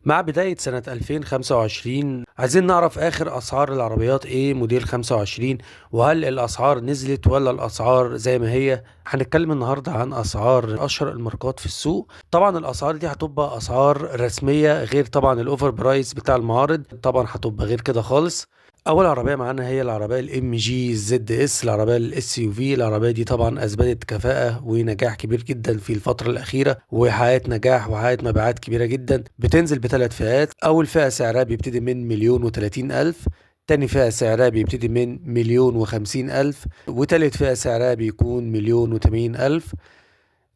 مع بداية سنة 2025 عايزين نعرف آخر أسعار العربيات إيه موديل 25، وهل الأسعار نزلت ولا الأسعار زي ما هي. هنتكلم النهاردة عن أسعار أشهر الماركات في السوق. طبعا الأسعار دي هتبقى أسعار رسمية، غير طبعا الأوفر برايس بتاع المعارض، طبعا هتبقى غير كده خالص. اول عربيه معانا هي العربيه الام جي زد اس، العربيه الاس يو في. العربيه دي طبعا اثبتت كفاءه ونجاح كبير جدا في الفتره الاخيره، وحققت نجاح وحققت مبيعات كبيره جدا. بتنزل بثلاث فئات. اول فئه سعرها بيبتدي من مليون وتلاتين الف، تاني فئة سعرها بيبتدي من مليون وخمسين ألف، وتالت فئة سعرها بيكون مليون وتمانين ألف.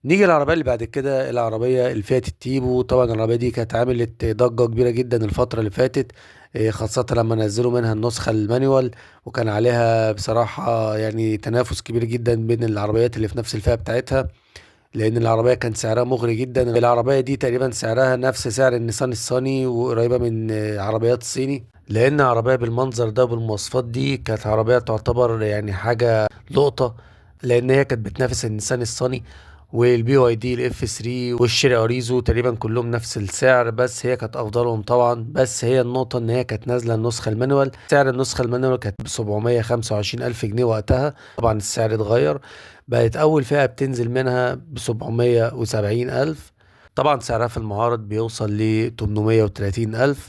نيجي للعربية اللي بعد كده، العربية الفيات التيبو. طبعا العربية دي كانت عملت ضجة كبيرة جدا الفترة اللي فاتت، خاصة لما نزلوا منها النسخة المانيوال، وكان عليها بصراحة يعني تنافس كبير جدا بين العربيات اللي في نفس الفئة بتاعتها، لأن العربية كان سعرها مغري جدا. العربية دي تقريبا سعرها نفس سعر النيسان الصيني، وقريبة من عربيات الصيني، لأن عربية بالمنظر ده بالمواصفات دي كانت عربية تعتبر يعني حاجة لقطة، لأن هي كانت بتنافس النيسان الصيني والبي واي دي الاف 3 والشيري اريزو، تقريبا كلهم نفس السعر، بس هي كانت افضلهم طبعا. بس هي النقطه ان هي كانت نازله النسخه المانوال، سعر النسخه المانوال كانت ب 725 الف جنيه وقتها. طبعا السعر اتغير، بقت اول فئه بتنزل منها ب 770 الف. طبعا سعرها في المعارض بيوصل ل 830 الف.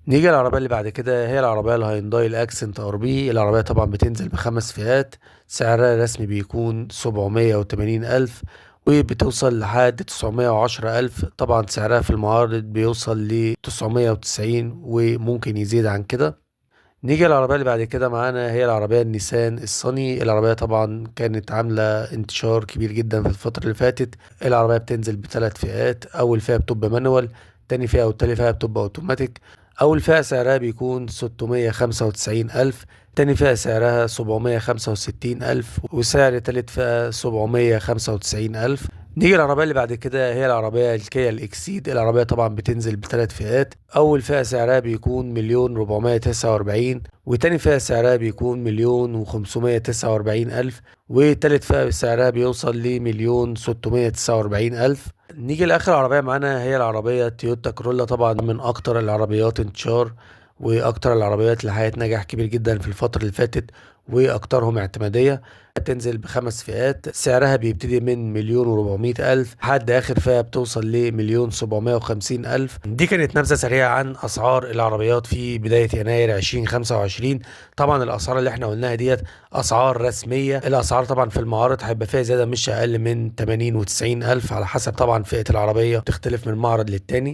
نيجي للعربية اللي بعد كده، هي العربية الهيونداي الاكسنت ار بي. العربية طبعا بتنزل بخمس فئات، سعرها الرسمي بيكون 780 ألف، وبتوصل لحد 910 ألف. طبعا سعرها في المعارض بيوصل ل 990 وممكن يزيد عن كده. نيجي للعربية اللي بعد كده معانا، هي العربية النيسان الصني. العربية طبعا كانت عاملة انتشار كبير جدا في الفترة اللي فاتت. العربية بتنزل بثلاث فئات، أول فئة بتبقى مانوال، تاني فئة والتالت فئة بتبقى اوتوماتيك. أول فئة سعرها بيكون 695 ألف، تاني فئة سعرها 765 ألف، وسعر تالت فئة 795 ألف. نيجي للعربية اللي بعد كده، هي العربية الكيا الإكسيد. العربية طبعا بتنزل بثلاث فئات، أول فئة سعرها بيكون مليون 449، وتاني فئة سعرها بيكون مليون وخمسمية تسعة وأربعين ألف، وتالت فئة سعرها بيوصل لمليون 649 ألف. نيجي لآخر عربية معانا، هي العربية تويوتا كرولا. طبعا من أكتر العربيات انتشار وأكتر العربيات اللي حققت نجاح كبير جدا في الفترة اللي فاتت، وأكترهم اعتمادية. تنزل بخمس فئات، سعرها بيبتدي من مليون وربعمية ألف لحد آخر فئة بتوصل لمليون 750 ألف. دي كانت نبذة سريعة عن أسعار العربيات في بداية يناير 2025. طبعا الأسعار اللي احنا قلناها ديت أسعار رسمية. الأسعار طبعا في المعارض هيبقى فيها زيادة مش أقل من 80 و90 ألف، على حسب طبعا فئة العربية، بتختلف من معرض للتاني.